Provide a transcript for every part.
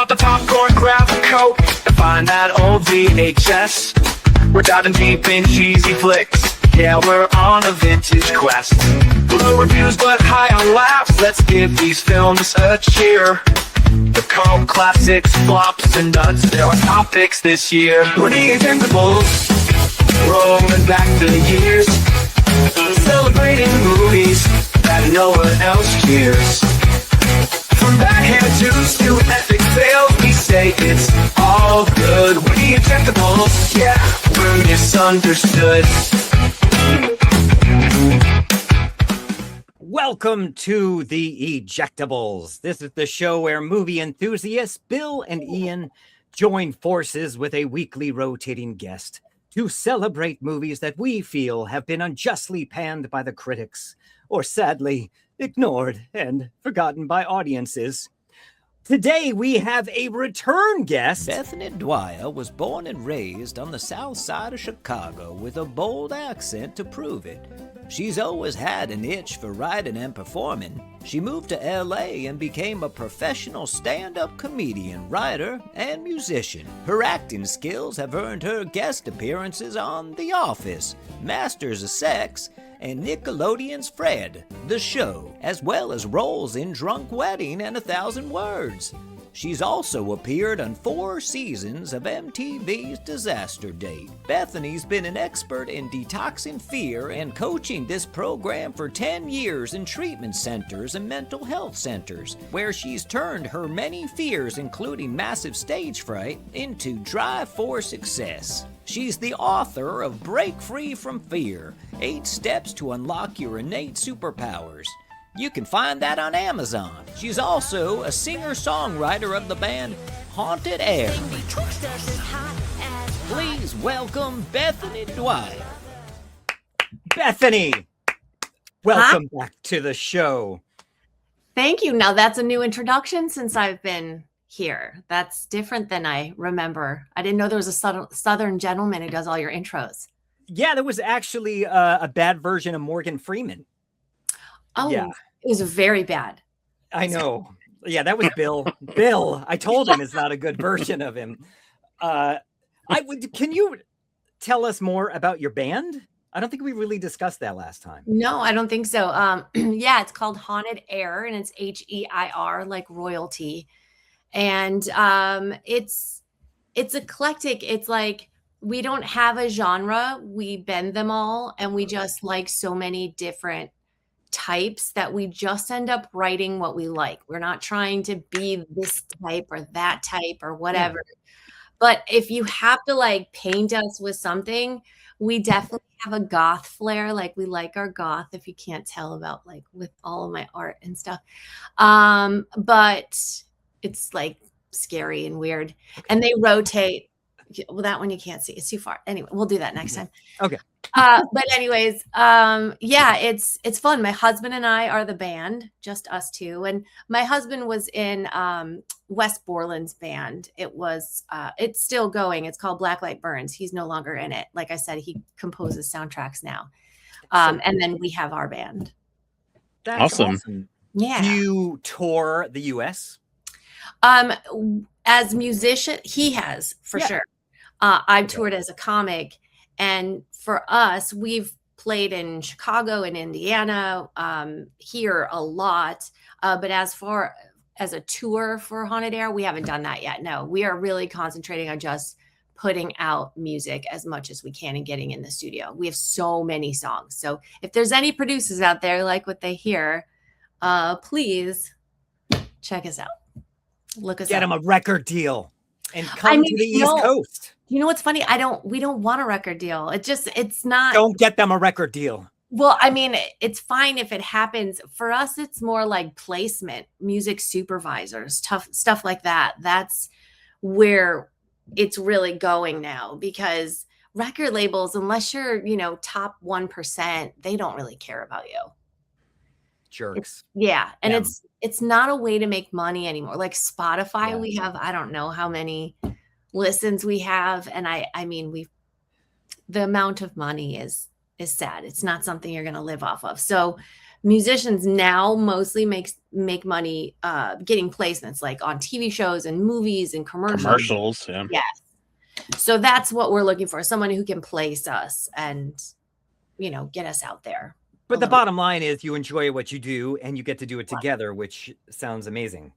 Pop the popcorn, grab a Coke, and find that old VHS. We're diving deep in cheesy flicks. Yeah, we're on a vintage quest. Low reviews but high on laughs. Let's give these films a cheer. The cult classics, flops, and duds. There are topics this year. We're the Ejectables, rolling back the years, celebrating movies that no one else cheers. From backhand juice to epic fails, we say it's all good. We're the Ejectables, yeah, we're misunderstood. Welcome to the Ejectables. This is the show where movie enthusiasts Bill and Ian join forces with a weekly rotating guest to celebrate movies that we feel have been unjustly panned by the critics, or sadly ignored and forgotten by audiences. Today we have a return guest. Bethany Dwyer was born and raised on the south side of Chicago with a bold accent to prove it. She's always had an itch for writing and performing. She moved to LA and became a professional stand-up comedian, writer, and musician. Her acting skills have earned her guest appearances on The Office, Masters of Sex, and Nickelodeon's Fred, The Show, as well as roles in Drunk Wedding and 1,000 Words. She's also appeared on 4 seasons of MTV's Disaster Date. Bethany's been an expert in detoxing fear and coaching this program for 10 years in treatment centers and mental health centers, where she's turned her many fears, including massive stage fright, into drive for success. She's the author of Break Free from Fear, 8 Steps to Unlock Your Innate Superpowers. You can find that on Amazon. She's also a singer-songwriter of the band Haunted Heir. Please welcome Bethany Dwyer. Bethany, welcome back to the show. Thank you. Now that's a new introduction since I've been here. That's different than I remember. I didn't know there was a Southern gentleman who does all your intros. Yeah, there was actually a bad version of Morgan Freeman. Oh, yeah. It was very bad. I know. Yeah, that was Bill. Bill, I told him it's not a good version of him. Can you tell us more about your band? I don't think we really discussed that last time. No, I don't think so. Yeah, it's called Haunted Heir, and it's H-E-I-R, like royalty. And it's eclectic. It's like we don't have a genre. We bend them all, and we just like so many different types that we just end up writing what we like. We're not trying to be this type or that type or whatever. Yeah. But if you have to like paint us with something, we definitely have a goth flair. Like we like our goth, if you can't tell about like with all of my art and stuff. But it's like scary and weird. And they rotate. Well, that one you can't see. It's too far. Anyway, we'll do that next time. Okay. But anyways, yeah, it's fun. My husband and I are the band, just us two. And my husband was in Wes Borland's band. It's still going. It's called Blacklight Burns. He's no longer in it. Like I said, he composes soundtracks now. And then we have our band. That's awesome. Yeah. Do you tour the US? As musician, he has for sure. I've toured as a comic, and for us, we've played in Chicago and Indiana, here a lot. But as far as a tour for Haunted Heir, we haven't done that yet. No, we are really concentrating on just putting out music as much as we can and getting in the studio. We have so many songs. So if there's any producers out there like what they hear, please check us out. Look us up. Get them a record deal and come to the East Coast. You know what's funny? We don't want a record deal. It's not. Don't get them a record deal. Well, I mean, it's fine if it happens. For us, it's more like placement, music supervisors, stuff like that. That's where it's really going now, because record labels, unless you're, top 1%, they don't really care about you. Jerks. And it's not a way to make money anymore. Like Spotify, we have, I don't know how many listens we have. And I mean, the amount of money is sad. It's not something you're going to live off of. So musicians now mostly make money getting placements like on TV shows and movies and commercials. Yeah. Yes. So that's what we're looking for, someone who can place us and, get us out there. But the bottom line is you enjoy what you do and you get to do it together, which sounds amazing.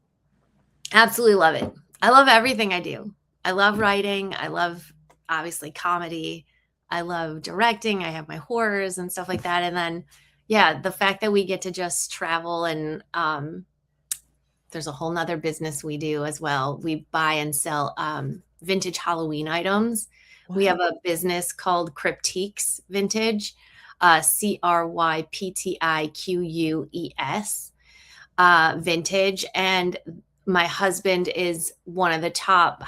Absolutely love it. I love everything I do. I love writing. I love, obviously, comedy. I love directing. I have my horrors and stuff like that. And then, the fact that we get to just travel and there's a whole nother business we do as well. We buy and sell vintage Halloween items. Wow. We have a business called Cryptiques Vintage, CRYPTIQUES Vintage. And my husband is one of the top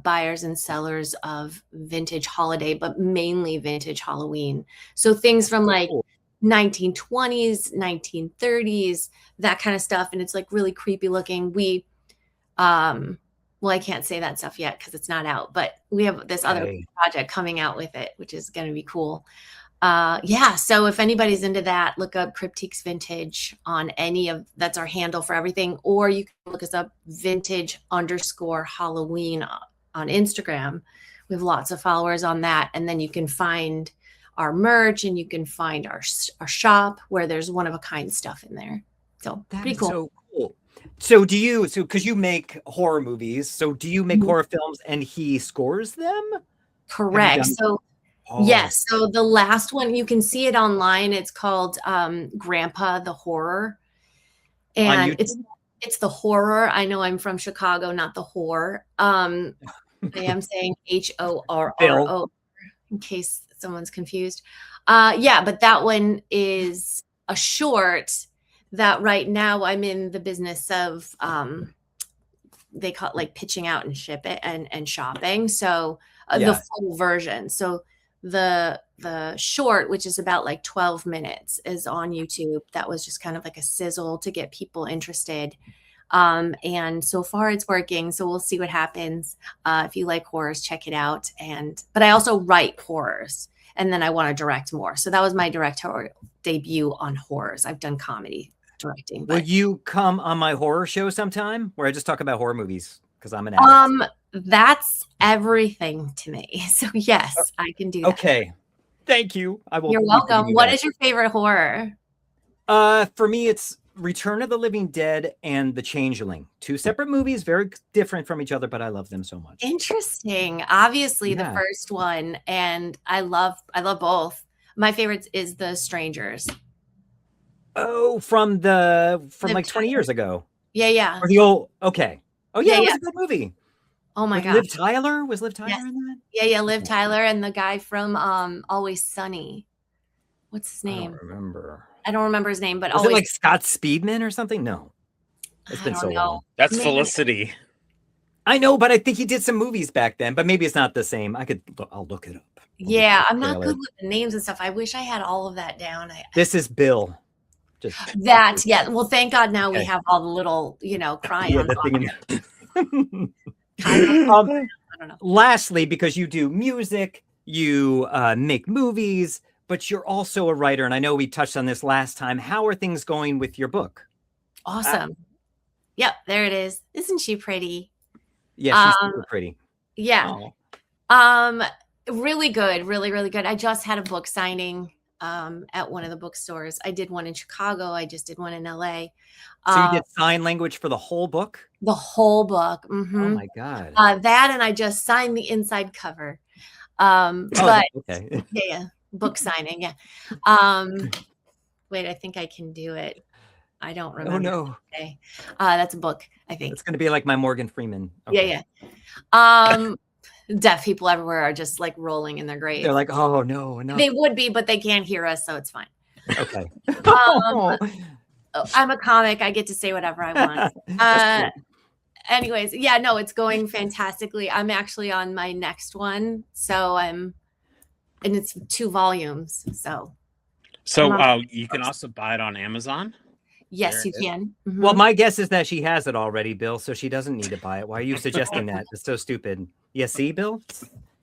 buyers and sellers of vintage holiday, but mainly vintage Halloween. So things from like 1920s, 1930s, that kind of stuff. And it's like really creepy looking. We, well, I can't say that stuff yet because it's not out, but we have this other project coming out with it, which is going to be cool. So if anybody's into that, look up Cryptiques Vintage on that's our handle for everything, or you can look us up vintage_Halloween on Instagram. We have lots of followers on that. And then you can find our merch and you can find our shop where there's one of a kind stuff in there. So pretty cool. So cool. So because you make horror movies, so do you make horror films and he scores them? Correct. So yes. So the last one, you can see it online. It's called Grandpa the Horror. And it's the horror. I know I'm from Chicago, not the whore. I am saying HORRO in case someone's confused. But that one is a short that right now I'm in the business of they call it like pitching out and ship it and shopping. So the full version. So the short, which is about like 12 minutes, is on YouTube. That was just kind of like a sizzle to get people interested. And so far it's working. So we'll see what happens. If you like horrors, check it out. But I also write horrors and then I want to direct more. So that was my directorial debut on horrors. I've done comedy directing. Will you come on my horror show sometime where I just talk about horror movies? Because I'm an addict. That's everything to me. So yes, I can do that. Okay. Thank you. I will. You're welcome. What is your favorite horror? For me, it's Return of the Living Dead and The Changeling. Two separate movies, very different from each other, but I love them so much. Interesting. Obviously, the first one, and I love both. My favorite is The Strangers. Oh, from like 20 years ago. Yeah. Or the old. Okay. Oh yeah, it was a good movie. Oh my god. Liv Tyler? Was Liv Tyler in that? Yeah, Liv Tyler and the guy from Always Sunny. What's his name? I don't remember his name, but was it like Scott Speedman or something? No. It's been so long. That's Felicity. I know, but I think he did some movies back then, but maybe it's not the same. I'll look it up. I'm not good with the names and stuff. I wish I had all of that down. This is Bill. Well, thank God now we have all the little, crying. I don't know. Lastly, because you do music, you make movies, but you're also a writer. And I know we touched on this last time. How are things going with your book? Awesome. Yep, there it is. Isn't she pretty? Yeah, she's super pretty. Yeah. Oh. Really good. Really, really good. I just had a book signing at one of the bookstores. I did one in Chicago. I just did one in LA. So you did sign language for the whole book? The whole book. Mm-hmm. Oh my God. That, and I just signed the inside cover. Okay. Yeah. Book signing. Yeah. Wait, I think I can do it. I don't remember. Oh no. Okay. That's a book, I think. It's going to be like my Morgan Freeman. Okay. Yeah. Deaf people everywhere are just like rolling in their graves. They're like, oh no. They would be, but they can't hear us, so it's fine. Okay. I'm a comic. I get to say whatever I want. Anyways, it's going fantastically. I'm actually on my next one. And it's 2 volumes. So you can also buy it on Amazon. Yes, you can. Mm-hmm. Well, my guess is that she has it already, Bill, so she doesn't need to buy it. Why are you suggesting that? It's so stupid. See, Bill?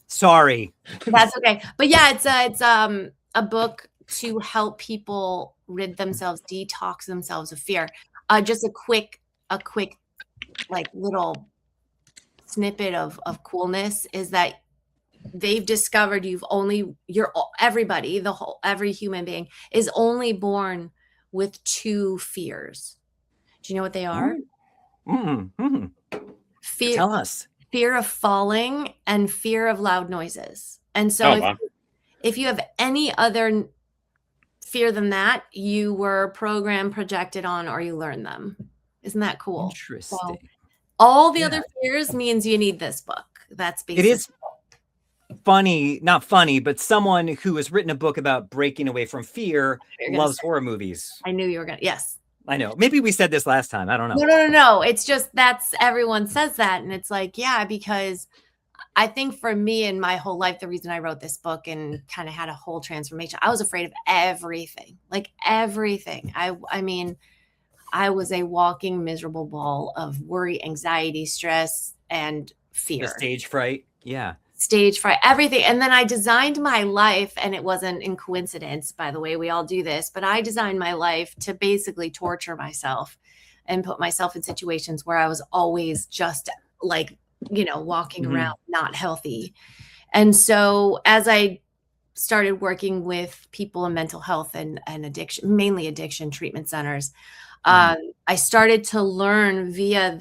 Sorry. That's okay. But yeah, it's a book to help people detox themselves of fear. Just a quick like little snippet of coolness is that they've discovered every human being is only born with 2 fears. Do you know what they are? Tell us. Fear of falling and fear of loud noises. And so if you have any other fear than that, you were programmed, projected on, or you learned them. Isn't that cool? Interesting. So all the other fears means you need this book. That's basically it is funny, not funny, but someone who has written a book about breaking away from fear loves horror movies. I knew you were gonna. Yes. I know. Maybe we said this last time. I don't know. No. It's just everyone says that. And it's like, yeah, because I think for me in my whole life, the reason I wrote this book and kind of had a whole transformation, I was afraid of everything, like everything. I mean, I was a walking miserable ball of worry, anxiety, stress, and fear. The stage fright. Yeah. Stage fright, everything. And then I designed my life, and it wasn't in coincidence, by the way, we all do this, but I designed my life to basically torture myself and put myself in situations where I was always just like, walking around not healthy. And so as I started working with people in mental health and addiction, mainly addiction treatment centers, I started to learn via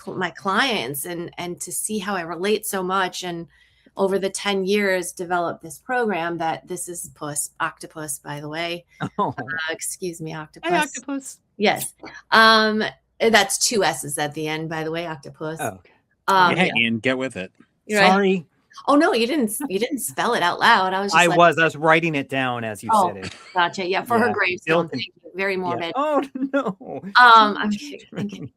my clients and to see how I relate so much. And over the 10 years, developed this program that this is Octopus, by the way. Oh. Excuse me, Octopus. Hi, Octopus. Yes. That's 2 S's at the end, by the way, Octopus. Oh, okay. Ian, get with it. Sorry. Right? Oh no, you didn't spell it out loud. I was writing it down as you said it. Gotcha. Yeah, for her gravestone. Thank you. Very morbid. Yeah. Oh no. I'm kidding.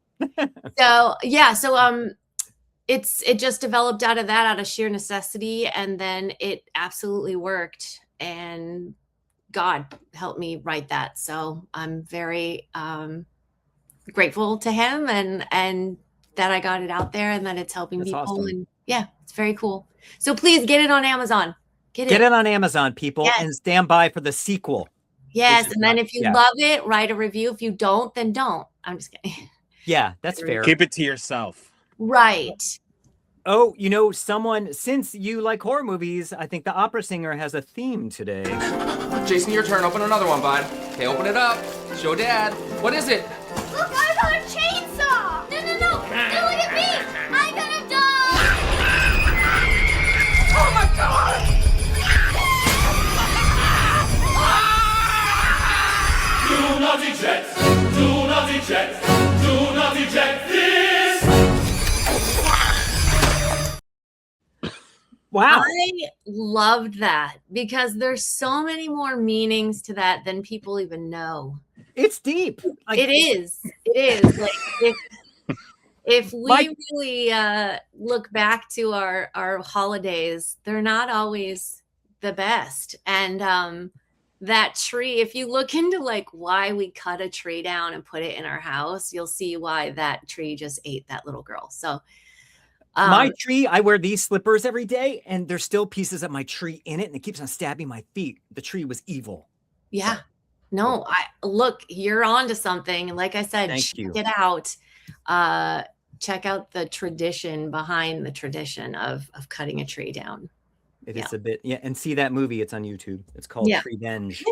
It just developed out of sheer necessity, and then it absolutely worked, and God helped me write that. So I'm very grateful to him and that I got it out there and that it's helping people. Awesome. And yeah, it's very cool. So please get it on Amazon. Get it on Amazon, people, and stand by for the sequel. Yes, and then if you love it, write a review. If you don't, then don't. I'm just kidding. Yeah, that's fair. Keep it to yourself. Right. Oh, since you like horror movies, I think the opera singer has a theme today. Jason, your turn. Open another one, bud. Okay, open it up. Show Dad. What is it? Look, I got a chainsaw! No! Don't look at me! I got a dog! Oh my God! Do not eject! Do not eject! Do not eject this! Wow. I loved that because there's so many more meanings to that than people even know. It's deep. It is. Like if we really look back to our holidays, they're not always the best. And that tree, if you look into like why we cut a tree down and put it in our house, you'll see why that tree just ate that little girl. So my tree, I wear these slippers every day, and there's still pieces of my tree in it, and it keeps on stabbing my feet. The tree was evil. Yeah. No, look, you're on to something. Like I said, check it out. Check out the tradition behind the tradition of cutting a tree down. It is a bit, and see that movie. It's on YouTube. It's called Treevenge.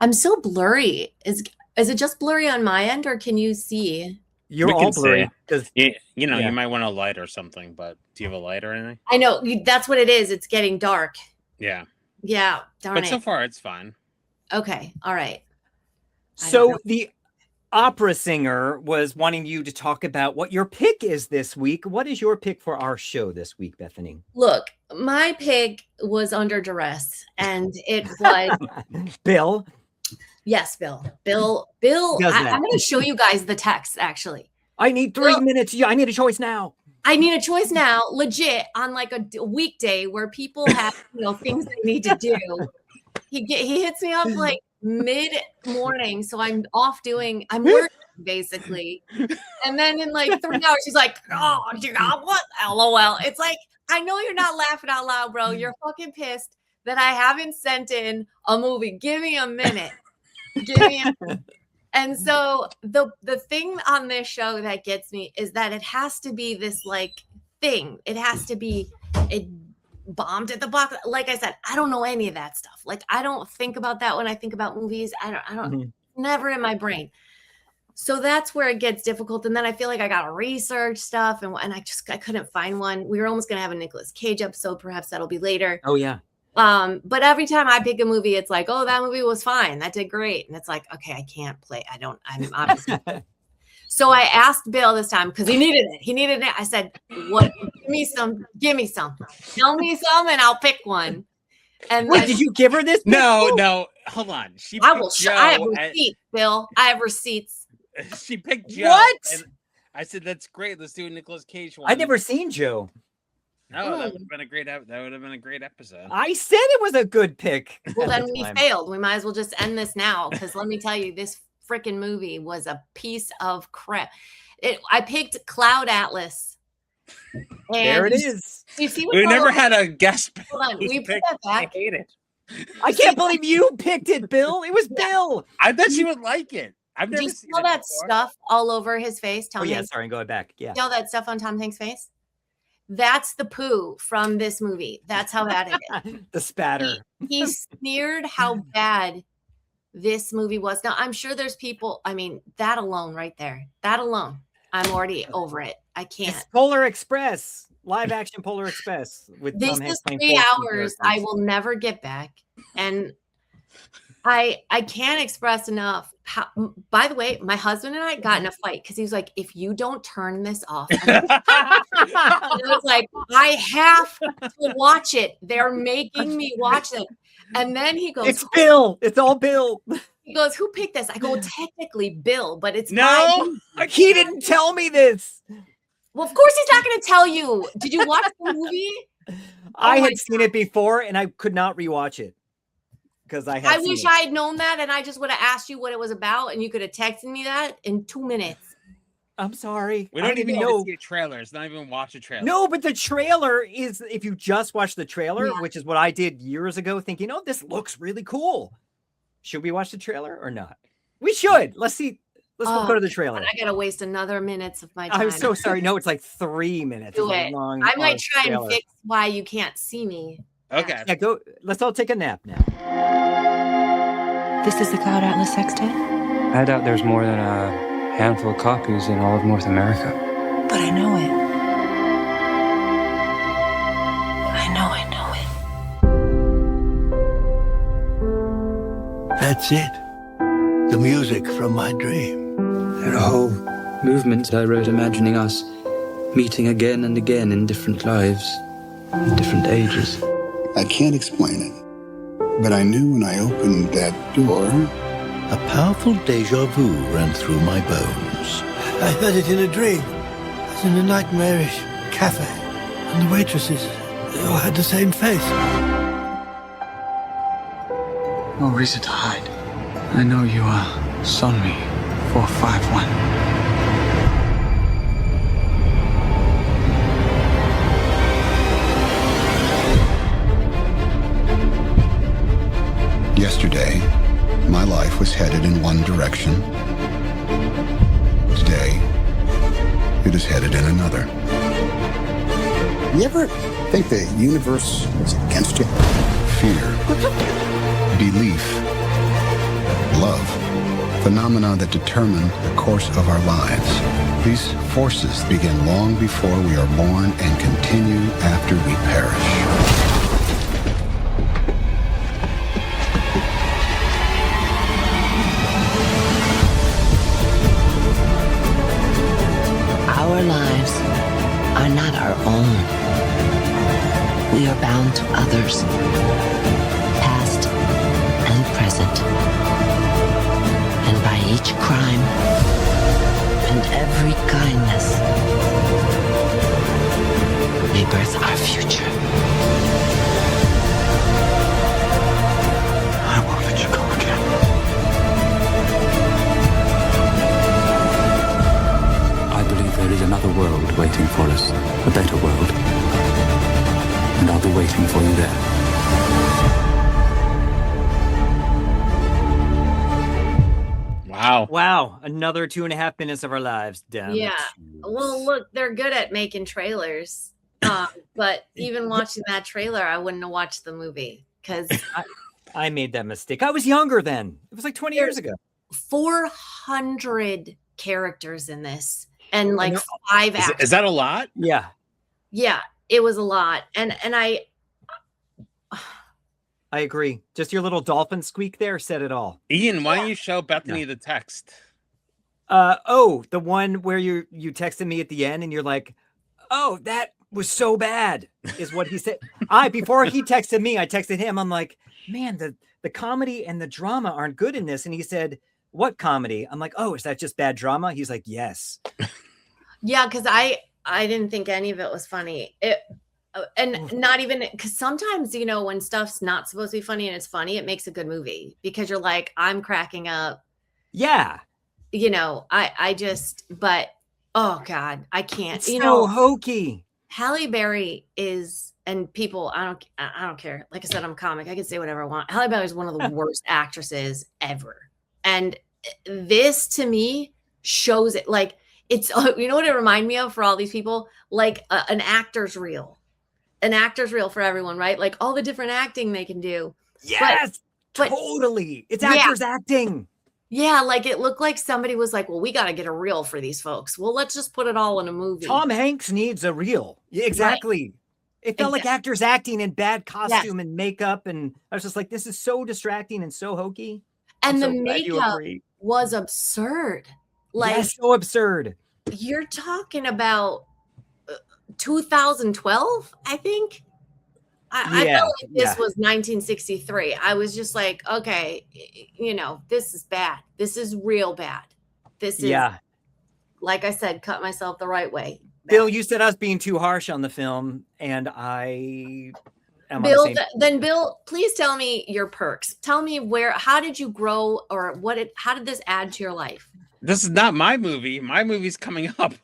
I'm so blurry. Is it just blurry on my end, or can you see? You're all blurry. You might want a light or something, but do you have a light or anything? I know that's what it is. It's getting dark. Yeah. Yeah. Darn but so far it's fine. Okay. All right. So the opera singer was wanting you to talk about what your pick is this week. What is your pick for our show this week, Bethany? Look, my pick was under duress, and it was Bill. Yes, Bill. I'm going to show you guys the text, actually. I need 3 minutes. Yeah, I need a choice now. I need a choice now, legit, on like a weekday where people have, things they need to do. He hits me up like mid-morning, so I'm working, basically. And then in like 3 hours, she's like, oh, what? LOL. It's like, I know you're not laughing out loud, bro. You're fucking pissed. that I haven't sent in a movie. Give me a minute. Give me a And so the thing on this show that gets me is that it has to be this like thing. It has to be it bombed at the box. Like I said, I don't know any of that stuff. Like I don't think about that when I think about movies. I don't never in my brain. So that's where it gets difficult. And then I feel like I got to research stuff and I couldn't find one. We were almost going to have a Nicolas Cage episode. Perhaps that'll be later. Oh yeah. But every time I pick a movie, it's like, oh, that movie was fine. That did great. And it's like, okay, I can't play. I'm obviously. So I asked Bill this time because he needed it. I said, what? Give me some. Tell me some and I'll pick one. And wait, did you give her this? No. Hold on. I have receipts, Bill. I have receipts. She picked Joe. What? And I said, that's great. Let's do a Nicolas Cage one. I'd never seen Joe. No, that would have been a great. That would have been a great episode. I said it was a good pick. Well, then we failed. We might as well just end this now because let me tell you, this freaking movie was a piece of crap. I picked Cloud Atlas. And there it is. You see, we never had a guest. Hold on, we put that back. I hate it. I can't believe you picked it, Bill. It was Bill. I bet you would like it. I've never seen all that stuff all over his face. Tom Hanks. Sorry, going back. Yeah. See all that stuff on Tom Hanks' face? That's the poo from this movie. That's how bad it is. The spatter. He sneered how bad this movie was. Now, I'm sure there's people, I mean, that alone right there, that alone, I'm already over it. I can't. It's Polar Express, live action Polar Express. With this Tom Hanks is 3 hours I will never get back. And I can't express enough. By the way, my husband and I got in a fight because he was like, if you don't turn this off. I was like, I have to watch it. They're making me watch it. And then he goes, it's Bill. It's all Bill. He goes, who picked this? I go, technically Bill, but it's no. He didn't tell me this. Well, of course he's not going to tell you. Did you watch the movie? I had seen it before and I could not rewatch it. I wish I had known that and I just would have asked you what it was about and you could have texted me that in 2 minutes. I'm sorry. We don't even know. See a trailer. It's not even watch a trailer. No, but the trailer is, if you just watch the trailer, which is what I did years ago, thinking, oh, this looks really cool. Should we watch the trailer or not? We should. Let's see. Let's go to the trailer. I got to waste another minutes of my time. I'm so sorry. No, it's like 3 minutes. Do it. I might try and fix why you can't see me. Okay. Yeah, go. Let's all take a nap now. This is the Cloud Atlas Sextet? I doubt there's more than a handful of copies in all of North America. But I know it. That's it. The music from my dream. There are whole movements I wrote imagining us meeting again and again in different lives, in different ages. I can't explain it, but I knew when I opened that door, a powerful deja vu ran through my bones. I heard it in a dream. I was in a nightmarish cafe, and the waitresses, they all had the same face. No reason to hide. I know you are Sonmi 451. Yesterday, my life was headed in one direction. Today, it is headed in another. You ever think the universe is against you? Fear, belief, love, phenomena that determine the course of our lives. These forces begin long before we are born and continue after we perish. Our lives are not our own. We are bound to others, past and present. And by each crime and every kindness, we birth our future. I won't let you go again. I believe there is another world waiting for us, a better world. And I'll be waiting for you there. Wow. Wow. Another 2.5 minutes of our lives. Damn Yeah. it. Well, look, they're good at making trailers. But even watching that trailer, I wouldn't have watched the movie because I made that mistake. I was younger then. It was like 20 years ago. 400 characters in this and like 5 actors. Is that a lot? Yeah. Yeah, it was a lot. And I agree. Just your little dolphin squeak there said it all. Ian, why don't you show Bethany the text? The one where you texted me at the end and you're like, oh, that was so bad, is what he said. Before he texted me, I texted him. I'm like, man, the comedy and the drama aren't good in this. And he said, what comedy? I'm like, oh, is that just bad drama? He's like, yes. Yeah, because I didn't think any of it was funny. Not even because sometimes, when stuff's not supposed to be funny and it's funny, it makes a good movie because you're like, I'm cracking up. Yeah. But oh God, I can't. It's so hokey. Halle Berry is, and people, I don't care. Like I said, I'm a comic. I can say whatever I want. Halle Berry is one of the worst actresses ever. And this to me shows it. Like it's, you know what it reminded me of for all these people? Like an actor's reel for everyone, right? Like all the different acting they can do. Yes, but totally. It's actors acting. Yeah, like it looked like somebody was like, well, we got to get a reel for these folks. Well, let's just put it all in a movie. Tom Hanks needs a reel. Exactly. Right. It felt like actors acting in bad costume and makeup. And I was just like, this is so distracting and so hokey. And the makeup was absurd. Like so absurd. You're talking about 2012, I think. I felt like this was 1963. I was just like, okay, this is bad. This is real bad. This is, like I said, cut myself the right way. Bill, you said I was being too harsh on the film, and I am Bill, on the same then Bill, please tell me your perks. Tell me how did you grow or how did this add to your life? This is not my movie. My movie's coming up.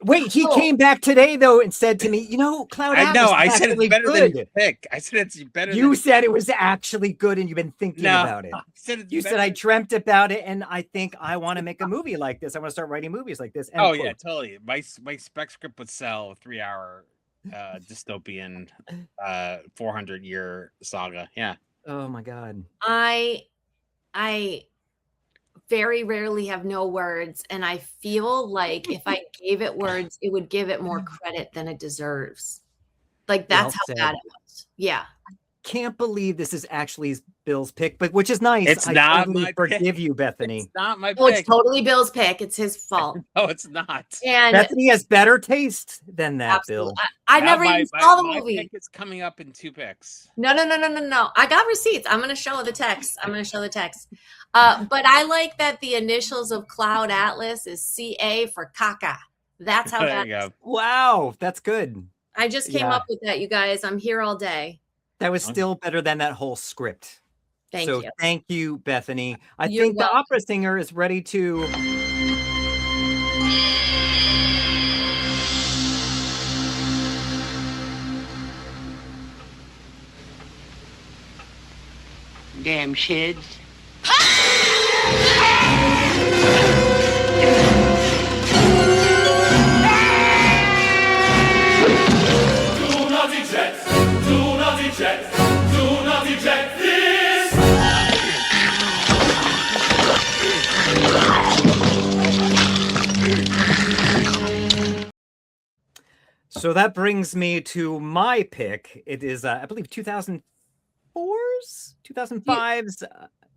Wait, he came back today though and said to me, Cloud Atlas. I know. I said it's better good. than you pick. I said it's better. You said it was actually good, and you've been thinking about it. You said I dreamt about it, and I think I want to make a movie like this. I want to start writing movies like this. Oh yeah, totally. My spec script would sell a 3-hour dystopian 400-year saga. Yeah. Oh my God. I very rarely have no words, and I feel like if I gave it words, it would give it more credit than it deserves. Like that's how bad it was. Yeah. Can't believe this is actually Bill's pick, but which is nice. It's not my forgive you, Bethany. It's not my pick. Oh, it's totally Bill's pick. It's his fault. No, it's not. And Bethany has better taste than that, absolutely. Bill. I never even saw the movie. My pick is coming up in 2 picks. No. I got receipts. I'm going to show the text. But I like that the initials of Cloud Atlas is CA for caca. That's how that is. Wow, that's good. I just came up with that, you guys. I'm here all day. That was still better than that whole script. Thank you. Thank you, Bethany. I think the opera singer is ready to... Damn shids. Do not eject. Do not eject. Do not eject this. So that brings me to my pick. It is, I believe, 2004's, 2005's.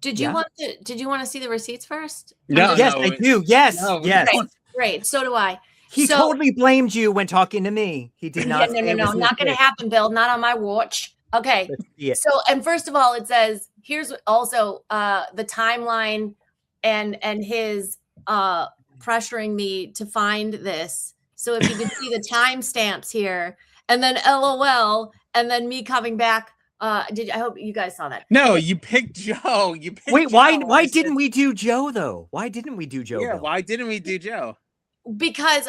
Did you want to see the receipts first? No, yes, I do. Yes, yes. Great. So do I. He totally blamed you when talking to me. He did not. No. Not going to happen, Bill. Not on my watch. Okay. So, and first of all, it says here's also the timeline and his pressuring me to find this. So if you could see the timestamps here, and then LOL, and then me coming back. I hope you guys saw that. No, you picked Joe. Wait, why didn't we do Joe though? Why didn't we do Joe? Yeah, Bill? why didn't we do Joe? Because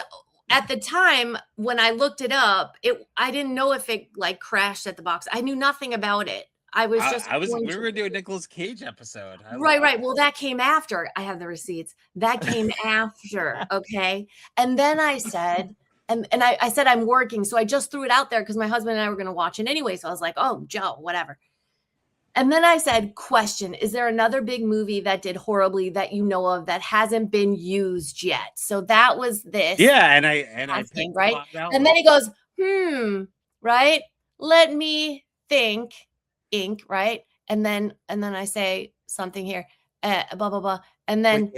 at the time when I looked it up, I didn't know if it like crashed at the box. I knew nothing about it. I was just we going were to- gonna do a Nicolas Cage episode. Right. Well, that came after. I have the receipts. That came after. Okay. And then I said, and I said I'm working. So I just threw it out there because my husband and I were going to watch it anyway. So I was like, oh, Joe, whatever. And then I said, question, is there another big movie that did horribly that you know of that hasn't been used yet? So that was this. Yeah, and I asking, right? And then he goes, right? Let me think, ink, right? And then I say something here, blah, blah, blah. And then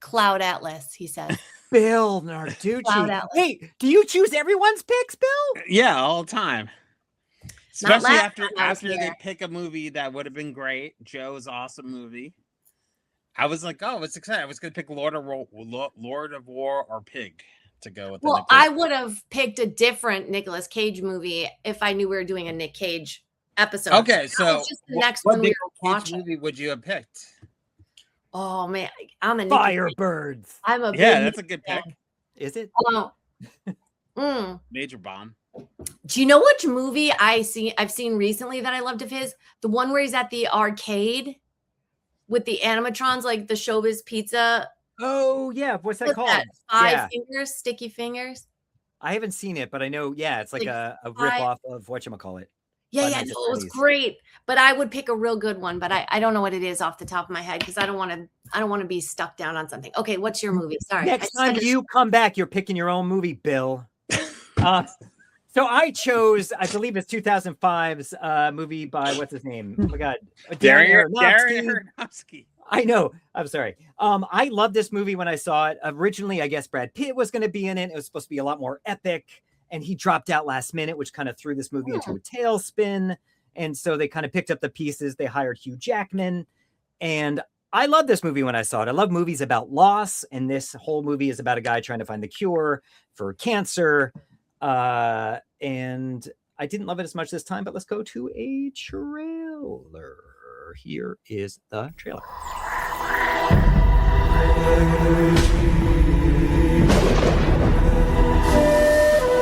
Cloud Atlas, he says. Bill Narducci. Hey, do you choose everyone's picks, Bill? Yeah, all the time. Not Especially last time I was after they here. pick a movie that would have been great. Joe's awesome movie. I was like, oh, I was excited. I was going to pick Lord of War or Pig to go with. Well, I would have picked a different Nicolas Cage movie if I knew we were doing a Nick Cage episode. Okay, That so was just the next what one we Nicolas were Cage watching. movie would you have picked? Oh man, I'm a Nick Cage. Firebirds. I'm a Yeah, big that's a Nick good fan. pick. Is it? Major Bomb. Do you know which movie I've seen recently that I loved of his? The one where he's at the arcade with the animatrons, like the Showbiz Pizza. Oh yeah, what's that called? Five Fingers, Sticky Fingers. I haven't seen it, but I know. Yeah, it's like a rip off of whatchamacallit. Yeah, no, it was great. But I would pick a real good one, but I don't know what it is off the top of my head because I don't want to be stuck down on something. Okay, what's your movie? Sorry. Next time you come back, you're picking your own movie, Bill. So I chose, I believe it's 2005's movie by what's his name? Oh my God, Darren Aronofsky. I know. I'm sorry. I loved this movie when I saw it. Originally, I guess Brad Pitt was going to be in it. It was supposed to be a lot more epic, and he dropped out last minute, which kind of threw this movie into a tailspin. And so they kind of picked up the pieces. They hired Hugh Jackman, and I love this movie when I saw it. I love movies about loss, and this whole movie is about a guy trying to find the cure for cancer. And I didn't love it as much this time, but let's go to a trailer. Here is the trailer.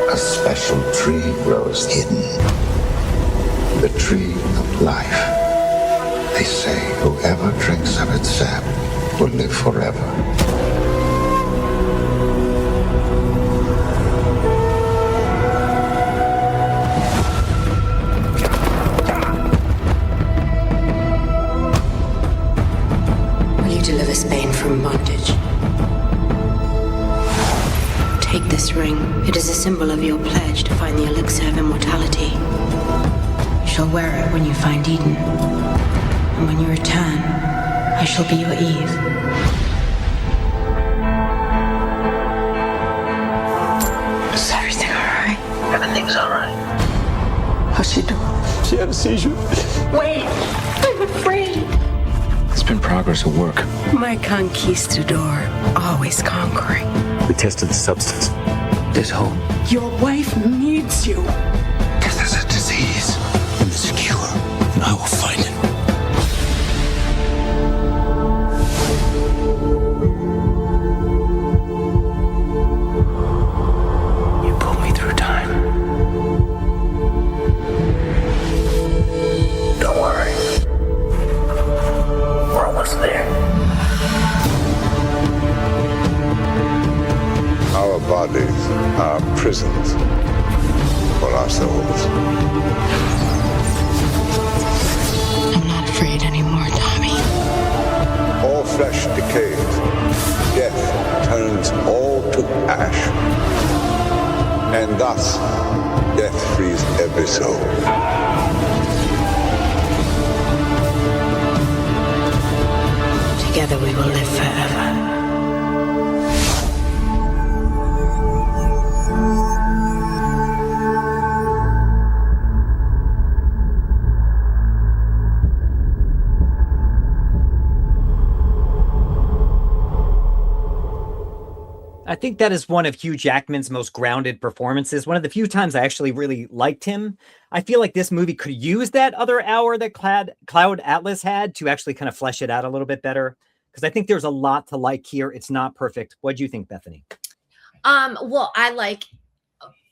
A special tree grows hidden. The tree of life. They say whoever drinks of its sap will live forever. Deliver Spain from bondage. Take this ring. It is a symbol of your pledge to find the elixir of immortality. You shall wear it when you find Eden. And when you return, I shall be your Eve. Is everything alright? Everything's alright. How's she doing? She had a seizure. Wait! I'm afraid! It's been progress at work. My conquistador, always conquering. We tested the substance. There's hope. Your wife needs you. Because there's a disease. And there's a cure. And I will find it. You pulled me through time. Don't worry. We're almost there. Our bodies are prisons for our souls. I'm not afraid anymore, Tommy. All flesh decays. Death turns all to ash. And thus, death frees every soul. Together we will live forever. I think that is one of Hugh Jackman's most grounded performances. One of the few times I actually really liked him. I feel like this movie could use that other hour that Cloud Atlas had to actually kind of flesh it out a little bit better. Because I think there's a lot to like here. It's not perfect. What do you think, Bethany? Well, I like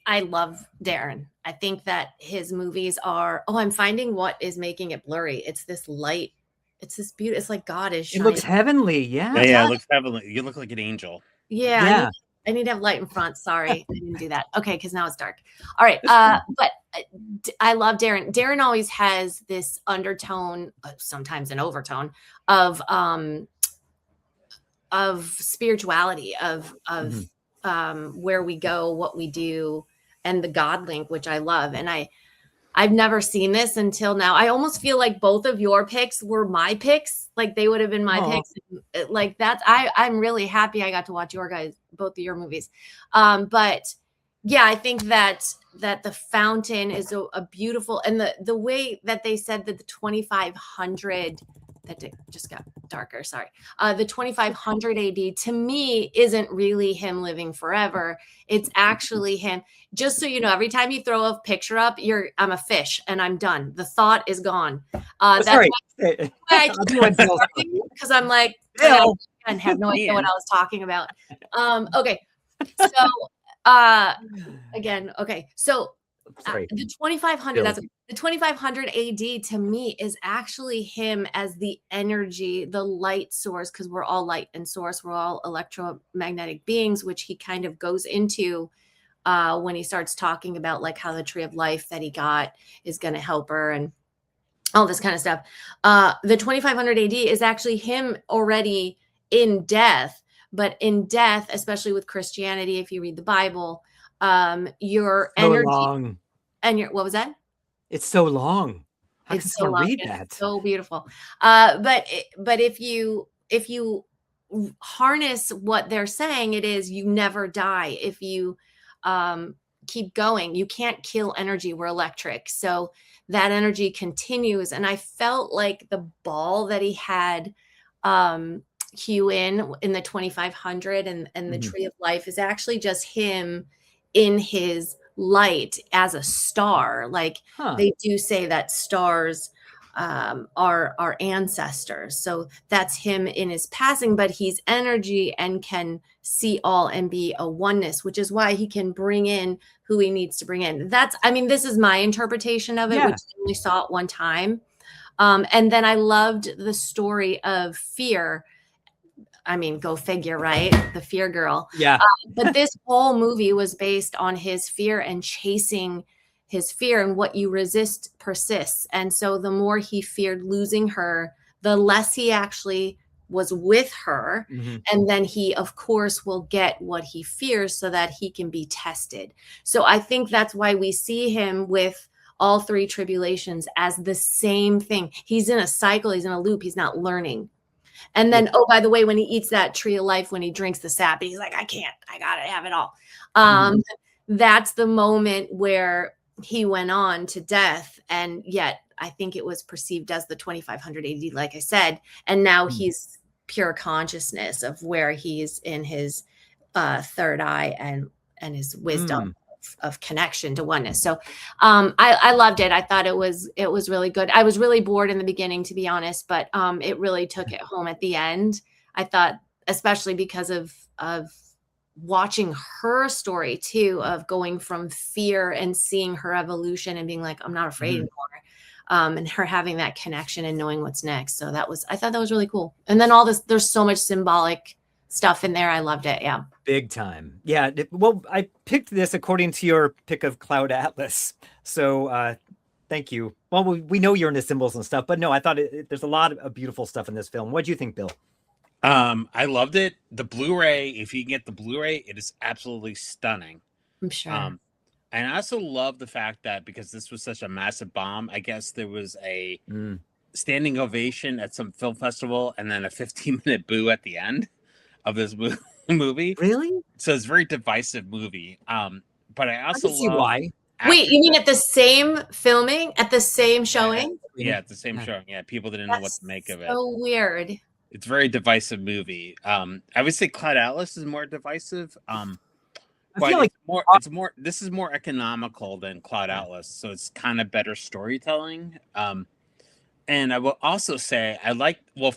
I love Darren. I think that his movies are, I'm finding what is making it blurry. It's this light. It's this beauty. It's like God is It shining. looks heavenly. Yeah. Yeah, it looks heavenly. You look like an angel. Yeah. I need to have light in front. Sorry, I didn't do that. Okay, because now it's dark. All right. But I love Darren. Darren always has this undertone, sometimes an overtone of spirituality, of where we go, what we do, and the God link, which I love. And I've never seen this until now. I almost feel like both of your picks were my picks. Like they would have been my picks. Like that's, I'm really happy I got to watch both of your movies. But yeah, I think that the Fountain is a beautiful, and the way that they said that the 2500, that just got darker. Sorry. The 2500 AD to me isn't really him living forever. It's actually him. Just so you know, every time you throw a picture up, I'm a fish and I'm done. The thought is gone. That's Sorry. why I keep because I'm like, I have no idea what I was talking about. Okay. So again, okay. So the 2500, that's the 2500 AD to me is actually him as the energy, the light source, because we're all light and source. We're all electromagnetic beings, which he kind of goes into when he starts talking about like how the tree of life that he got is going to help her and all this kind of stuff. The 2500 AD is actually him already in death, but in death, especially with Christianity, if you read the Bible, your energy long. And what was that? It's so long. How It's can so someone long. read It's that? so beautiful. But if you harness what they're saying, it is you never die. If you keep going, you can't kill energy. We're electric. So that energy continues. And I felt like the ball that he had Hugh in the 2500 and the tree of life is actually just him in his light as a star. Like they do say that stars are our ancestors. So that's him in his passing, but he's energy and can see all and be a oneness, which is why he can bring in who he needs to bring in. This is my interpretation of it, which I only saw it one time. And then I loved the story of Fear. I mean, go figure, right? The Fear girl. Yeah. But this whole movie was based on his fear and chasing his fear, and what you resist persists. And so the more he feared losing her, the less he actually was with her. And then he, of course, will get what he fears so that he can be tested. So I think that's why we see him with all three tribulations as the same thing. He's in a cycle. He's in a loop. He's not learning. And then, by the way, when he eats that tree of life, when he drinks the sap, he's like, I can't, I got to have it all. That's the moment where he went on to death. And yet I think it was perceived as the 2500 AD, like I said. And now he's pure consciousness of where he's in his third eye and his wisdom of connection to oneness. So I loved it. I thought it was really good. I was really bored in the beginning, to be honest, but it really took it home at the end. I thought, especially because of watching her story too, of going from fear and seeing her evolution and being like, I'm not afraid anymore. And her having that connection and knowing what's next. So I thought that was really cool. And then all this, there's so much symbolic stuff in there. I loved it. Yeah. Big time. Yeah. Well, I picked this according to your pick of Cloud Atlas. So thank you. Well, we know you're into symbols and stuff, but no, I thought there's a lot of beautiful stuff in this film. What do you think, Bill? I loved it. The Blu-ray, if you can get the Blu-ray, it is absolutely stunning. I'm sure. And I also love the fact that because this was such a massive bomb, I guess there was a standing ovation at some film festival and then a 15-minute boo at the end of this movie. Really? So it's a very divisive movie. But I also see why. Wait, you mean at the same filming, at the same showing? Yeah, at the same showing. Yeah, people didn't know what to make of it. So weird. It's a very divisive movie. I would say Cloud Atlas is more divisive. I feel like this is more economical than Cloud Atlas, so it's kind of better storytelling. And I will also say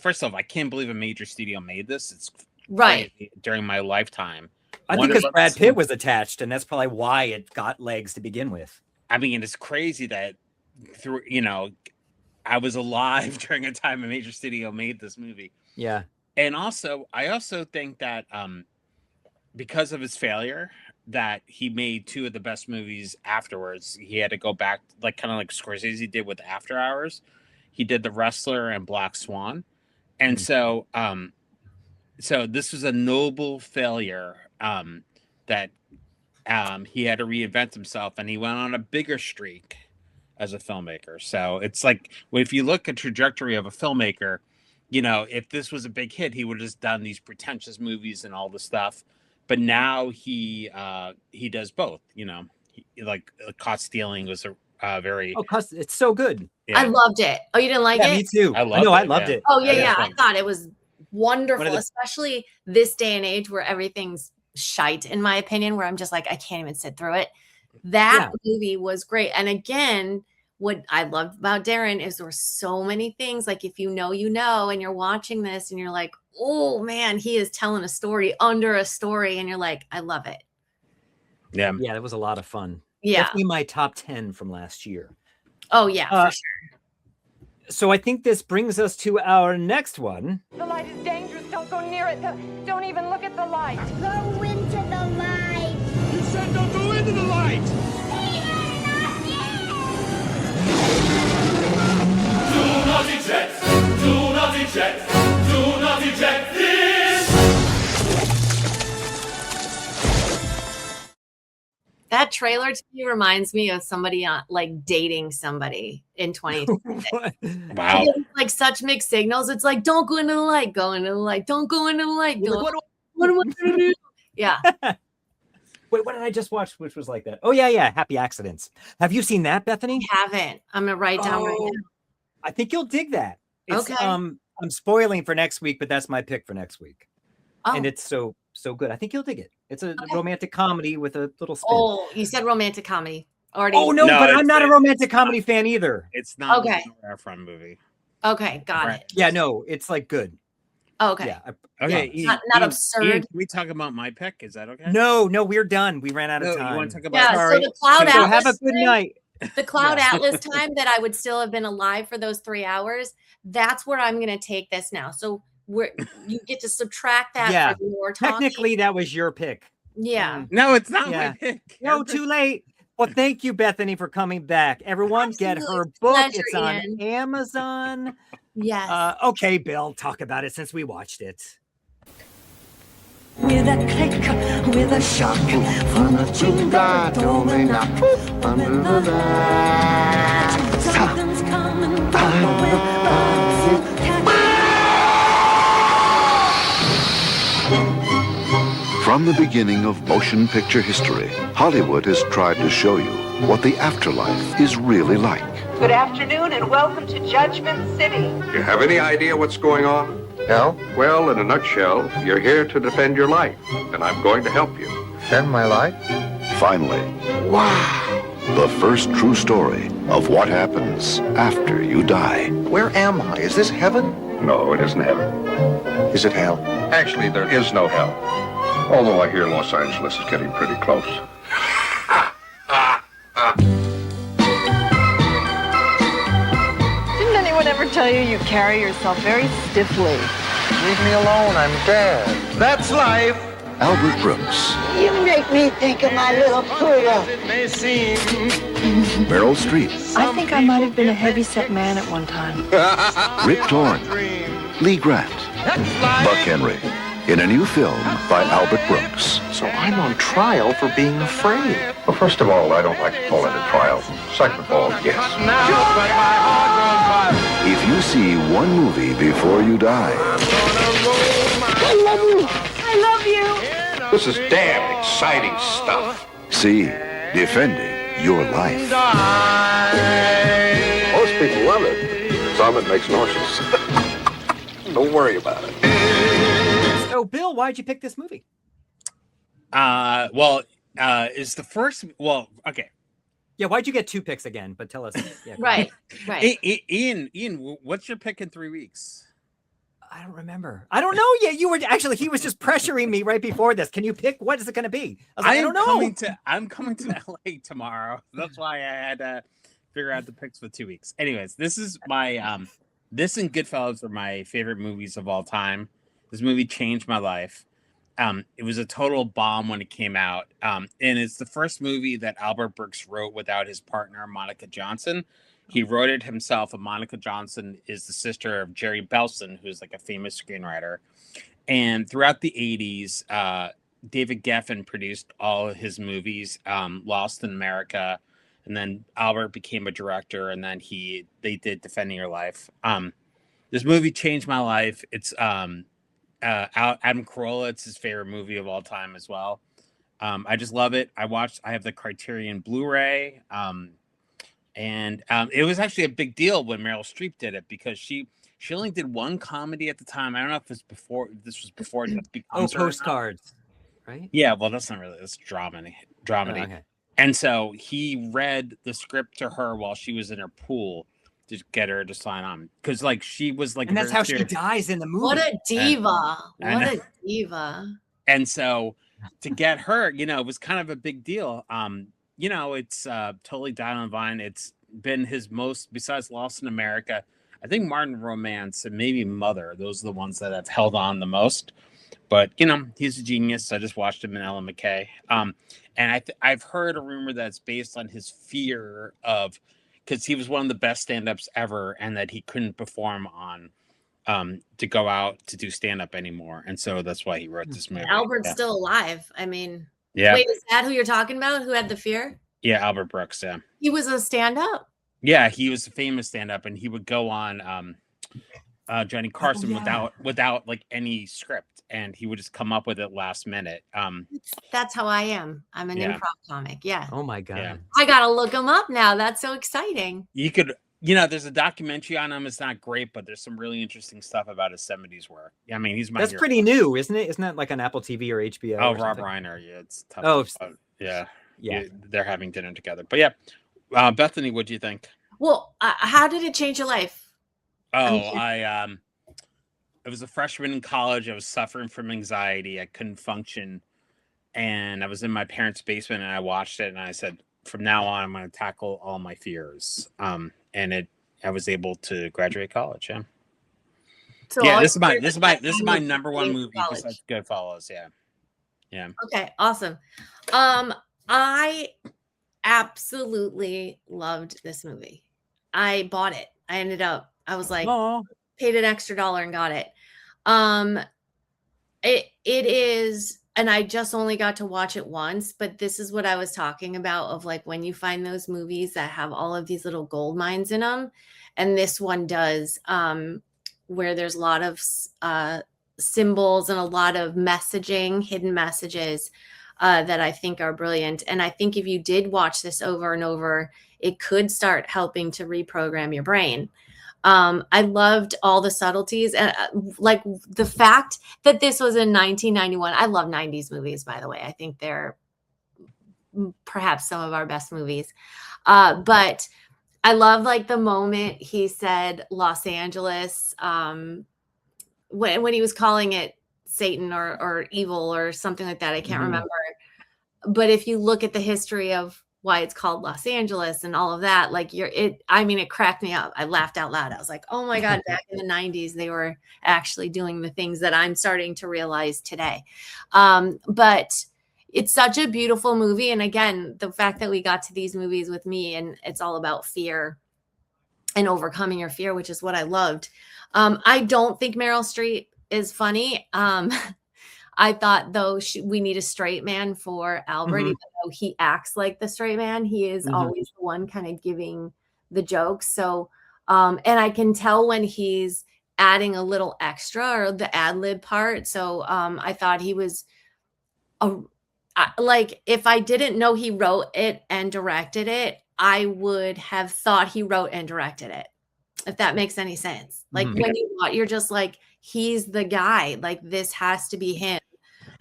first off, I can't believe a major studio made this. It's right during my lifetime. I think because Brad Pitt was attached, and that's probably why it got legs to begin with. I mean, it's crazy that I was alive during a time a major studio made this movie. Yeah. And I also think that because of his failure, that he made two of the best movies afterwards. He had to go back, kind of like Scorsese did with After Hours. He did The Wrestler and Black Swan. And so this was a noble failure that he had to reinvent himself, and he went on a bigger streak as a filmmaker. So it's like, if you look at trajectory of a filmmaker, if this was a big hit, he would have just done these pretentious movies and all the stuff. But now he does both. Caught Stealing was a very it's so good. I loved it. Oh, you didn't like it? Me too. I loved it. Oh yeah. I thought it was wonderful, especially this day and age where everything's shite, in my opinion, where I'm just like, I can't even sit through it. That movie was great. And again, what I loved about Darren is there were so many things, like if you know, and you're watching this and you're like, oh man, he is telling a story under a story. And you're like, I love it. Yeah. Yeah, that was a lot of fun. Yeah. Definitely my top 10 from last year. Oh yeah, for sure. So I think this brings us to our next one. The light is dangerous. Don't go near it. Don't even look at the light. Go into the light. You said don't go into the light. Do not eject. Do not eject. Do not eject this. That trailer to me reminds me of somebody dating somebody in 2020. Wow. Like such mixed signals. It's like, don't go into the light, go into the light, don't go into the light. What am I gonna do? Yeah. Wait, what did I just watch which was like that? Oh yeah, Happy Accidents. Have you seen that, Bethany? I haven't. I'm gonna write down right now. I think you'll dig that. It's, okay. I'm spoiling for next week, but that's my pick for next week. Oh. And it's so good. I think you'll dig it. It's a romantic comedy with a little spin. Oh, you said romantic comedy. Already. Oh no, but I'm not a romantic comedy fan either. It's not okay. a Efron movie. Okay, got it. Yeah, no, it's like good. Okay. Yeah. Okay. Yeah. Not absurd. Ian, can we talk about my pick? Is that okay? No, we're done. We ran out of time. You want to talk about? So the Cloud Atlas. Have a good night. The Cloud Atlas time that I would still have been alive for those 3 hours. That's where I'm going to take this now. So you get to subtract that from your talking. Technically, that was your pick. Yeah. No, it's not my pick. No, too late. Well, thank you, Bethany, for coming back. Everyone, get her book. Pleasure, it's on Ian. Amazon. Yes. Okay, Bill, talk about it since we watched it. With a click, with a shock, from a jingle, domino, under the light. Something's coming from From the beginning of motion picture history, Hollywood has tried to show you what the afterlife is really like. Good afternoon and welcome to Judgment City. You have any idea what's going on? No? Well, in a nutshell, you're here to defend your life, and I'm going to help you. Defend my life? Finally. Wow! The first true story of what happens after you die. Where am I? Is this heaven? No, it isn't heaven. Is it hell? Actually, there is no hell. Although I hear Los Angeles is getting pretty close. Didn't anyone ever tell you you carry yourself very stiffly? Leave me alone, I'm dead. That's life. Albert Brooks, You make me think of my little Pluto. Meryl Streep, I think I might have been a heavyset man at one time. Rick Torn, Lee Grant, Buck Henry, in a new film by Albert Brooks. So I'm on trial for being afraid. Well, first of all, I don't like to fall into trials. Second of all, yes. If you see one movie before you die, I love you. I love you. This is damn exciting stuff. see Defending Your Life. Most people love it. Some it makes nauseous. Don't worry about it. So, Bill, why'd you pick this movie? Is the first okay. Yeah, why'd you get 2 picks again? But tell us. Yeah, Right. Ian, what's your pick in 3 weeks? I don't remember. I don't know yet. You were actually, he was just pressuring me right before this. Can you pick? What is it going to be? I was like, I don't know. I'm coming to LA tomorrow. That's why I had to figure out the picks for 2 weeks. Anyways, this is my, this and Goodfellas are my favorite movies of all time. This movie changed my life. It was a total bomb when it came out. And it's the first movie that Albert Brooks wrote without his partner, Monica Johnson. He wrote it himself, and Monica Johnson is the sister of Jerry Belson, who's like a famous screenwriter. And throughout the 80s, David Geffen produced all of his movies, Lost in America, and then Albert became a director, and then they did Defending Your Life. This movie changed my life. It's Adam Carolla. It's his favorite movie of all time as well. I just love it. I have the Criterion Blu-ray. And it was actually a big deal when Meryl Streep did it because she only did one comedy at the time. I don't know if this was before it becomes Postcards, right? Yeah, well, that's not really, it's dramedy. Okay. And so he read the script to her while she was in her pool to get her to sign on because like she was like, and that's how she dies in the movie. What a diva! What a diva! And so to get her, it was kind of a big deal. It's totally down on Vine. It's been his most, besides Lost in America, I think Martin Romance and maybe Mother. Those are the ones that have held on the most. But, he's a genius. I just watched him in Ellen McKay. And I've heard a rumor that it's based on his fear of, because he was one of the best stand-ups ever and that he couldn't perform on to go out to do stand-up anymore. And so that's why he wrote this movie. Albert's still alive. I mean... Yeah. Wait, is that who you're talking about? Who had the fear? Yeah, Albert Brooks. Yeah. He was a stand-up? Yeah, he was a famous stand-up, and he would go on Johnny Carson without like any script, and he would just come up with it last minute. That's how I am. I'm an improv comic. Yeah. Oh my God. Yeah. I gotta look him up now. That's so exciting. You could, there's a documentary on him. It's not great, but there's some really interesting stuff about his 70s work. I mean, he's That's pretty new, isn't it? Isn't that like on Apple TV or HBO? Oh, or Rob something? Reiner. Yeah, it's tough. Oh, yeah. They're having dinner together. But yeah, Bethany, what do you think? Well, how did it change your life? Oh, I was a freshman in college. I was suffering from anxiety. I couldn't function, and I was in my parents' basement, and I watched it, and I said, from now on, I'm going to tackle all my fears. And I was able to graduate college. Yeah. So yeah, this is my number one movie besides Goodfellas. Yeah. Yeah. Okay. Awesome. I absolutely loved this movie. I bought it. I was like, paid an extra $1 and got it. It is, and I just only got to watch it once, but this is what I was talking about of like when you find those movies that have all of these little gold mines in them. And this one does, where there's a lot of symbols and a lot of messaging, hidden messages that I think are brilliant. And I think if you did watch this over and over, it could start helping to reprogram your brain. I loved all the subtleties and like the fact that this was in 1991. I love 90s movies, by the way. I think they're perhaps some of our best movies. But I love like the moment he said Los Angeles, when he was calling it Satan or evil or something like that. I can't remember. But if you look at the history of why it's called Los Angeles and all of that, like it cracked me up. I laughed out loud. I was like, oh my God, back in the 90s, they were actually doing the things that I'm starting to realize today. But it's such a beautiful movie. And again, the fact that we got to these movies with me and it's all about fear and overcoming your fear, which is what I loved. I don't think Meryl Streep is funny. I thought, though, we need a straight man for Albert, even though he acts like the straight man. He is always the one kind of giving the jokes. So, and I can tell when he's adding a little extra or the ad lib part. So I thought he was like, if I didn't know he wrote it and directed it, I would have thought he wrote and directed it, if that makes any sense. Like when you're just like, he's the guy, like this has to be him.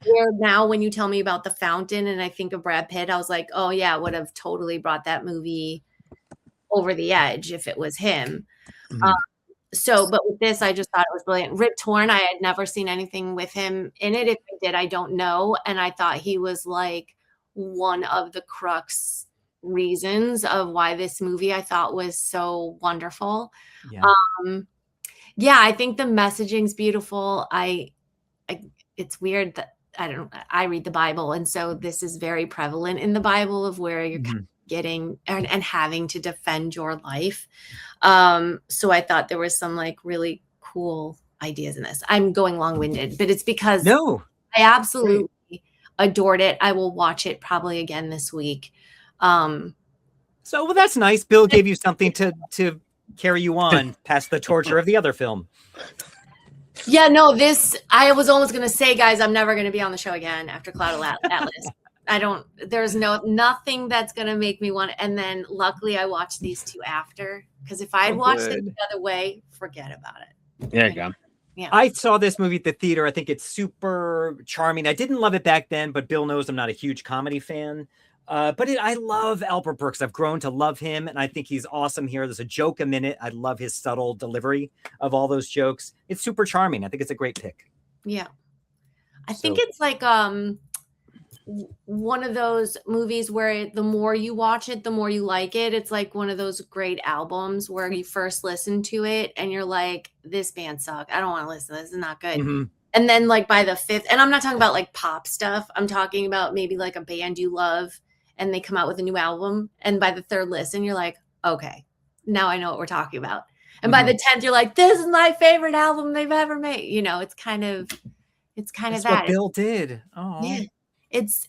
Where now when you tell me about The Fountain and I think of Brad Pitt, I was like, oh yeah, would have totally brought that movie over the edge if it was him. but with this, I just thought it was brilliant. Rip Torn, I had never seen anything with him in it. If I did, I don't know. And I thought he was like one of the crux reasons of why this movie I thought was so wonderful. Yeah. Yeah, I think the messaging's beautiful. It's weird that I read the Bible, and so this is very prevalent in the Bible of where you're kind of getting and having to defend your life. So I thought there was some like really cool ideas in this. I'm going long-winded, but it's because I absolutely adored it. I will watch it probably again this week. Well, that's nice. Bill gave you something to carry you on past the torture of the other film. Yeah, no, I was almost going to say, guys, I'm never going to be on the show again after Cloud Atlas. There's nothing that's going to make me want it. And then luckily I watched these two after, because if I had watched it the other way, forget about it. There you go. Yeah. I saw this movie at the theater. I think it's super charming. I didn't love it back then, but Bill knows I'm not a huge comedy fan. But I love Albert Brooks. I've grown to love him, and I think he's awesome here. There's a joke a minute. I love his subtle delivery of all those jokes. It's super charming. I think it's a great pick. Yeah. I think it's like one of those movies where the more you watch it, the more you like it. It's like one of those great albums where you first listen to it and you're like, this band sucks. I don't want to listen. This is not good. Mm-hmm. And then like by the fifth, and I'm not talking about like pop stuff. I'm talking about maybe like a band you love and they come out with a new album. And by the third listen, you're like, okay, now I know what we're talking about. And by the 10th, you're like, this is my favorite album they've ever made. You know, it's kind of That's that. what Bill did. Oh, yeah. It's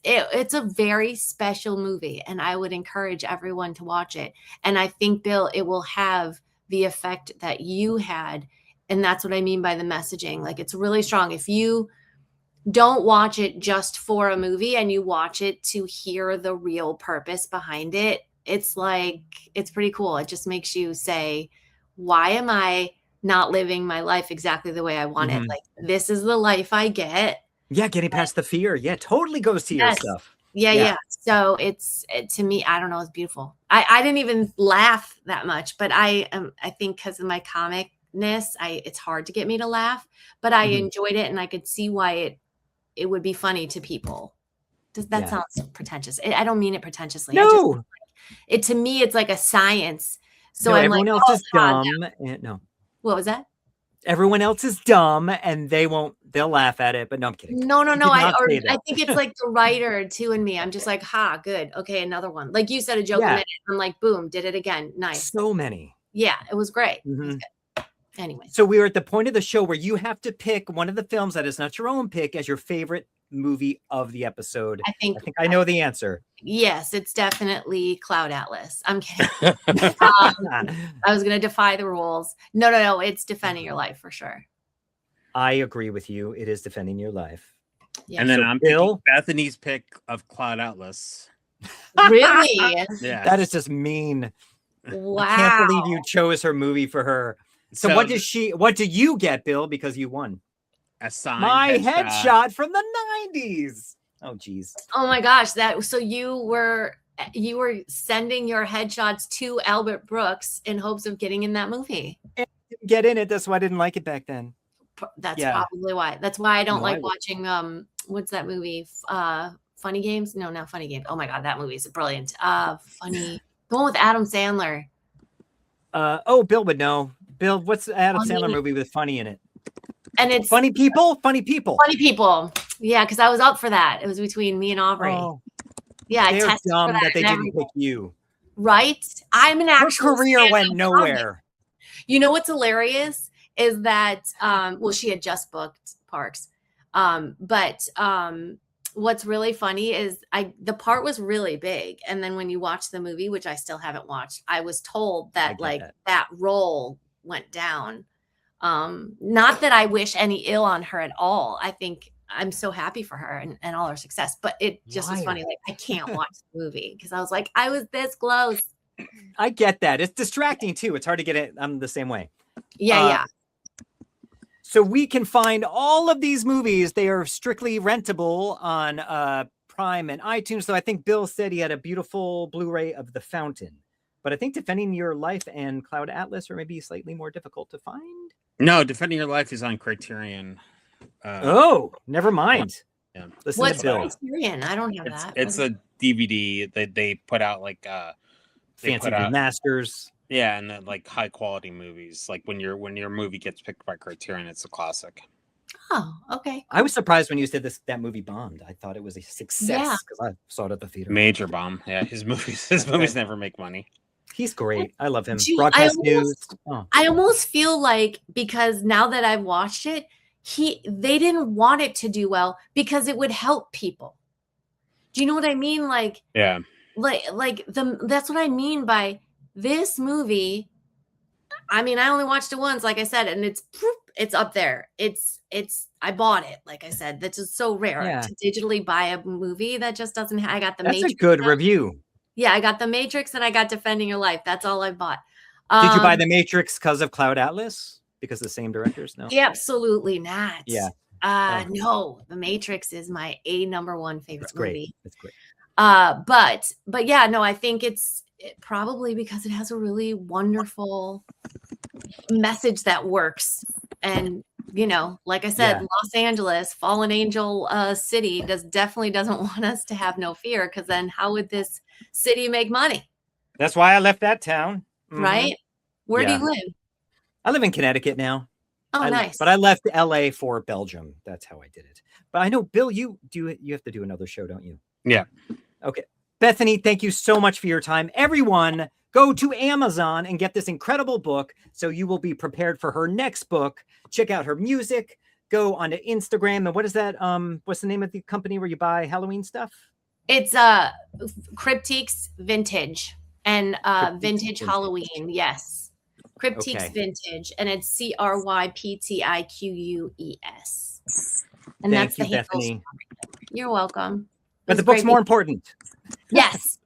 a very special movie, and I would encourage everyone to watch it. And I think, Bill, it will have the effect that you had. And that's what I mean by the messaging. Like, it's really strong. If you don't watch it just for a movie and you watch it to hear the real purpose behind it, it's like, it's pretty cool. It just makes you say, why am I not living my life exactly the way I want it? Like, this is the life I get. Yeah, getting past the fear. Yeah, totally goes to your stuff. Yeah. So to me, I don't know, it's beautiful. I didn't even laugh that much, but I think because of my comicness, it's hard to get me to laugh, but I enjoyed it, and I could see why it would be funny to people. That sounds pretentious. I don't mean it pretentiously. No. To me, it's like a science. So no, I'm everyone like, else is dumb. No. What was that? Everyone else is dumb, and they'll laugh at it, but no, I'm kidding. No. I think it's like the writer too in me. I'm just like, good. Okay, another one. Like you said, a joke a minute. I'm like, boom, did it again. Nice. So many. Yeah, it was great. It was good. Anyway. So we are at the point of the show where you have to pick one of the films that is not your own pick as your favorite movie of the episode. I think I know the answer. Yes, it's definitely Cloud Atlas. I'm kidding. I was going to defy the rules. No. It's Defending Your Life for sure. I agree with you. It is Defending Your Life. Yeah. And then I'm picking Bethany's pick of Cloud Atlas. Really? Yeah. That is just mean. Wow. I can't believe you chose her movie for her. So what do you get, Bill? Because you won. A signed my headshot from the 90s. Oh, geez. Oh my gosh. So you were sending your headshots to Albert Brooks in hopes of getting in that movie. And get in it. That's why I didn't like it back then. That's probably why. That's why I don't like watching what's that movie? Funny Games? No, not Funny Games. Oh my god, that movie is brilliant. The one with Adam Sandler. Bill would know. Bill, what's the Adam Sandler movie with funny in it? And it's Funny People. Yeah, because I was up for that. It was between me and Aubrey. Oh, yeah, I they're tested dumb for that they didn't pick you. Right? I'm an actual. Her career went nowhere. You know what's hilarious is that she had just booked Parks, but what's really funny is the part was really big, and then when you watch the movie, which I still haven't watched, I was told that that role went down. Not that I wish any ill on her at all. I think I'm so happy for her and all her success, but it just was funny. Like, I can't watch the movie because I was like, I was this close. I get that. It's distracting too. It's hard to get it. I'm the same way. Yeah. So we can find all of these movies. They are strictly rentable on Prime and iTunes. So I think Bill said he had a beautiful Blu-ray of The Fountain. But I think Defending Your Life and Cloud Atlas are maybe slightly more difficult to find. No, Defending Your Life is on Criterion. Never mind. Yeah. What's Criterion? I don't have that. It's a DVD that they put out like fancy remasters. Yeah, and then like high quality movies. Like when your movie gets picked by Criterion, it's a classic. Oh, okay. I was surprised when you said that movie bombed. I thought it was a success because I saw it at the theater. Major bomb. Yeah, his movies never make money. He's great. I love him. Dude, Broadcast news. I almost feel like, because now that I've watched it, they didn't want it to do well because it would help people. Do you know what I mean? Like, yeah, that's what I mean by this movie. I mean, I only watched it once, like I said, and it's up there. I bought it, like I said. That's just so rare to digitally buy a movie that just doesn't. I got the That's Matrix. a good review. Yeah, I got the Matrix and I got Defending Your Life. That's all I bought. Did you buy the Matrix because of Cloud Atlas? Because the same directors? No, absolutely not. Yeah. No, the Matrix is my number one favorite movie. It's great. But yeah, no, I think it's probably because it has a really wonderful message that works. And, you know, like I said, Los Angeles, fallen angel city, definitely doesn't want us to have no fear, because then how would this city make money? That's why I left that town. Mm-hmm. Right? Where do you live? I live in Connecticut now. Oh, nice. But I left LA for Belgium. That's how I did it. But I know, Bill, you have to do another show, don't you? Yeah. Okay. Bethany, thank you so much for your time. Everyone, go to Amazon and get this incredible book so you will be prepared for her next book. Check out her music. Go onto Instagram. And what is that? What's the name of the company where you buy Halloween stuff? It's Cryptiques Vintage and Vintage Halloween. Yes. Cryptiques Vintage, and it's CRYPTIQUES. And Thank that's you, the Bethany. You're welcome. But the book's more important. Yes.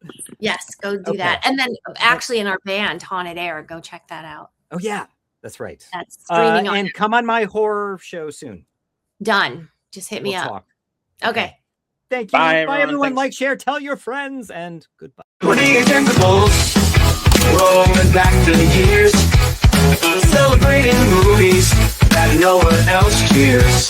Go do that. And then actually in our band, Haunted Heir, go check that out. Oh, yeah. That's right. That's streaming on. And come on my horror show soon. Done. Just hit me up. Talk. Okay. Thank you. Bye, everyone. Thanks. Like, share, tell your friends, and goodbye. We're the Ejectables, rolling back the years, celebrating movies that no one else cheers.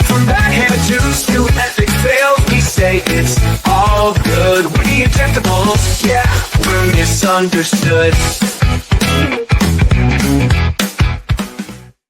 From backhand twos to epic fails, we say it's all good. We're the Ejectables, yeah, we're misunderstood.